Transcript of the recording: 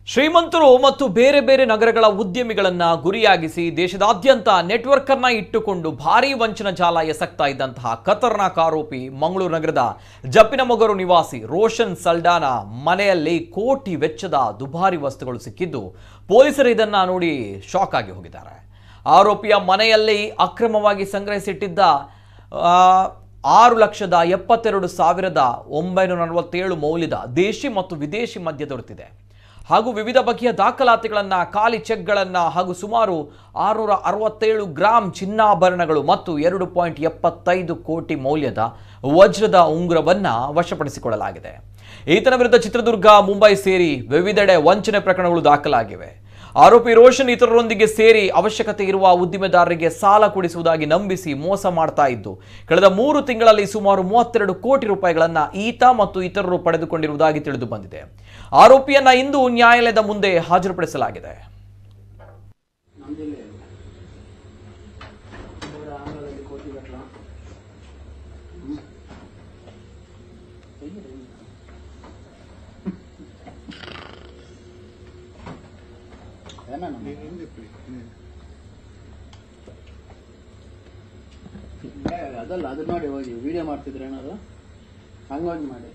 ಶ್ರೀಮಂತರು ಮತ್ತು ಬೇರೆ ಬೇರೆ ನಗರಗಳ ಉದ್ಯಮಿಗಳನ್ನ ಗುರಿಯಾಗಿಸಿ ದೇಶದಾದ್ಯಂತ ನೆಟ್ವರ್ಕ್ ಅನ್ನು ಇಟ್ಟುಕೊಂಡು ಭಾರೀ ವಂಚನಾ ಜಾಲ ಎಸಗ್ತಾ ಇದ್ದಂತಹ ಖತರ್ನಾಕ್ ಆರೋಪಿ ಮಂಗಳೂರು ನಗರದ ಜಪ್ಪಿನಮೊಗರು ನಿವಾಸಿ ರೋಷನ್ ಸಲ್ಡಾನ ಮನೆಯಲ್ಲಿ ಕೋಟಿ ವೆಚ್ಚದ ದುಬಾರಿ ವಸ್ತುಗಳು ಸಿಕ್ಕಿದ್ದು ಪೊಲೀಸರು ಇದನ್ನ ನೋಡಿ ಶಾಕ್ ಆಗಿ ಹೋಗಿದ್ದಾರೆ. ಆರೋಪಿಯ ಮನೆಯಲ್ಲಿ ಅಕ್ರಮವಾಗಿ ಸಂಗ್ರಹಿಸಿಟ್ಟಿದ್ದ 6,72,947 ಮೌಲ್ಯದ ದೇಶಿ ಮತ್ತು ವಿದೇಶಿ ಮದ್ಯ ದೊರೆತಿದೆ. ಹಾಗೂ ವಿವಿಧ ಬಗೆಯ ದಾಖಲಾತಿಗಳನ್ನು, ಖಾಲಿ ಚೆಕ್ಗಳನ್ನು ಹಾಗೂ ಸುಮಾರು 667 ಗ್ರಾಂ ಚಿನ್ನಾಭರಣಗಳು ಮತ್ತು 2.75 ಕೋಟಿ ಮೌಲ್ಯದ ವಜ್ರದ ಉಂಗುರವನ್ನು ವಶಪಡಿಸಿಕೊಳ್ಳಲಾಗಿದೆ. ಈತನ ವಿರುದ್ಧ ಚಿತ್ರದುರ್ಗ, ಮುಂಬೈ ಸೇರಿ ವಿವಿಧೆಡೆ ವಂಚನೆ ಪ್ರಕರಣಗಳು ದಾಖಲಾಗಿವೆ. ಆರೋಪಿ ರೋಷನ್ ಇತರರೊಂದಿಗೆ ಸೇರಿ ಅವಶ್ಯಕತೆ ಇರುವ ಉದ್ದಿಮೆದಾರರಿಗೆ ಸಾಲ ಕೊಡಿಸುವುದಾಗಿ ನಂಬಿಸಿ ಮೋಸ ಮಾಡ್ತಾ ಇದ್ದು ಕಳೆದ 3 ತಿಂಗಳಲ್ಲಿ ಸುಮಾರು 32 ಕೋಟಿ ರೂಪಾಯಿಗಳನ್ನು ಈತ ಮತ್ತು ಇತರರು ಪಡೆದುಕೊಂಡಿರುವುದಾಗಿ ತಿಳಿದು ಬಂದಿದೆ. ಆರೋಪಿಯನ್ನ ಇಂದು ನ್ಯಾಯಾಲಯದ ಮುಂದೆ ಹಾಜರುಪಡಿಸಲಾಗಿದೆ. ಅದಲ್ಲ, ಅದು ನೋಡಿ ಹೋಗಿ ವಿಡಿಯೋ ಮಾಡ್ತಿದ್ರೆ ಏನಾದ್ರು ಹಂಗೋಗಿ ಮಾಡಿ.